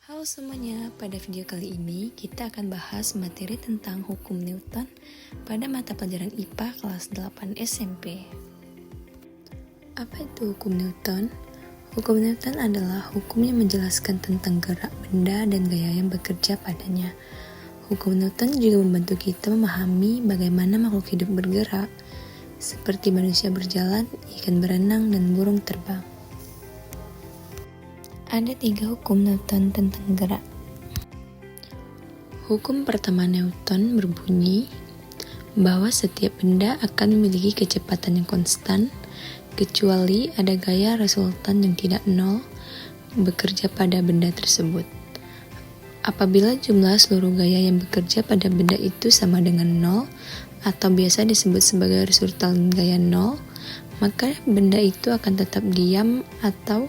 Halo semuanya, pada video kali ini kita akan bahas materi tentang hukum Newton pada mata pelajaran IPA kelas 8 SMP. Apa itu hukum Newton? Hukum Newton adalah hukum yang menjelaskan tentang gerak benda dan gaya yang bekerja padanya. Hukum Newton juga membantu kita memahami bagaimana makhluk hidup bergerak, seperti manusia berjalan, ikan berenang, dan burung terbang. Ada 3 hukum Newton tentang gerak. Hukum pertama Newton berbunyi bahwa setiap benda akan memiliki kecepatan yang konstan, kecuali ada gaya resultan yang tidak nol bekerja pada benda tersebut. Apabila jumlah seluruh gaya yang bekerja pada benda itu sama dengan nol, atau biasa disebut sebagai resultan gaya nol, maka benda itu akan tetap diam atau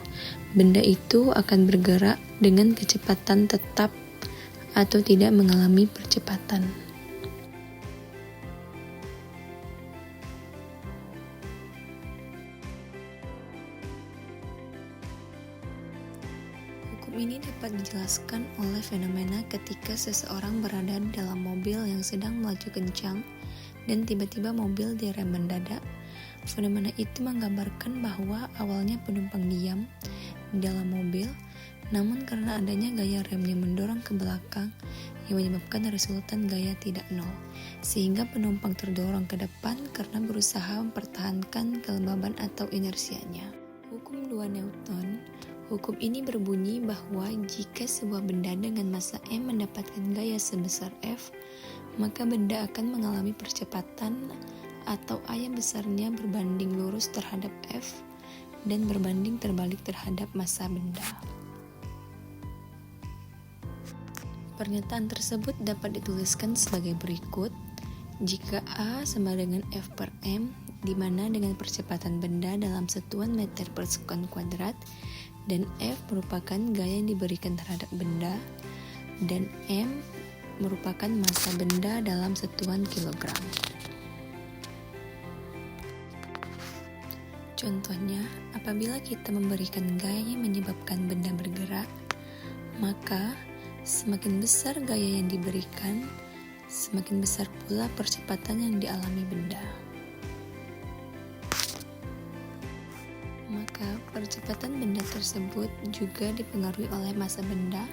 benda itu akan bergerak dengan kecepatan tetap atau tidak mengalami percepatan. Hukum ini dapat dijelaskan oleh fenomena ketika seseorang berada dalam mobil yang sedang melaju kencang dan tiba-tiba mobil direm mendadak. Fenomena itu menggambarkan bahwa awalnya penumpang diam di dalam mobil, namun karena adanya gaya rem yang mendorong ke belakang yang menyebabkan resultan gaya tidak nol, sehingga penumpang terdorong ke depan karena berusaha mempertahankan kelembaban atau inersianya. Hukum 2 Newton. Hukum ini berbunyi bahwa jika sebuah benda dengan massa m mendapatkan gaya sebesar F, maka benda akan mengalami percepatan atau A yang besarnya berbanding lurus terhadap F dan berbanding terbalik terhadap massa benda. Pernyataan tersebut dapat dituliskan sebagai berikut: jika A sama dengan F per M, di mana dengan percepatan benda dalam satuan meter per sekon kuadrat, dan F merupakan gaya yang diberikan terhadap benda, dan M merupakan massa benda dalam satuan kilogram. Contohnya, apabila kita memberikan gaya yang menyebabkan benda bergerak, maka semakin besar gaya yang diberikan, semakin besar pula percepatan yang dialami benda. Maka percepatan benda tersebut juga dipengaruhi oleh massa benda,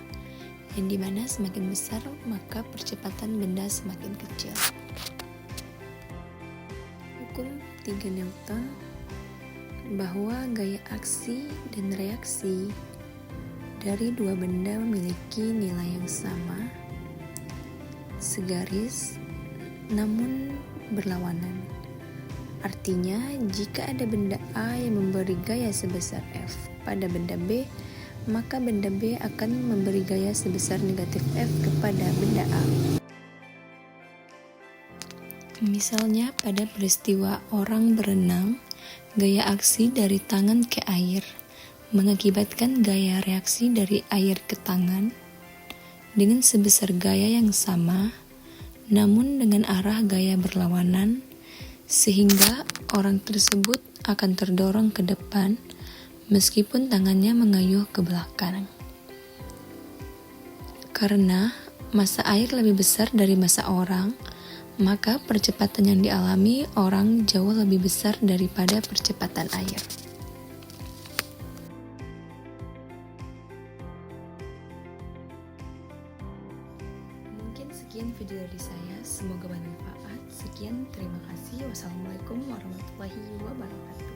yang dimana semakin besar maka percepatan benda semakin kecil. Hukum 3 Newton bahwa gaya aksi dan reaksi dari dua benda memiliki nilai yang sama, segaris, namun berlawanan. Artinya, jika ada benda A yang memberi gaya sebesar F pada benda B, maka benda B akan memberi gaya sebesar negatif F kepada benda A. Misalnya pada peristiwa orang berenang, gaya aksi dari tangan ke air mengakibatkan gaya reaksi dari air ke tangan dengan sebesar gaya yang sama, namun dengan arah gaya berlawanan, sehingga orang tersebut akan terdorong ke depan meskipun tangannya mengayuh ke belakang. Karena massa air lebih besar dari massa orang, maka percepatan yang dialami orang jauh lebih besar daripada percepatan air. Mungkin sekian video dari saya, semoga bermanfaat. Sekian, terima kasih. Wassalamualaikum warahmatullahi wabarakatuh.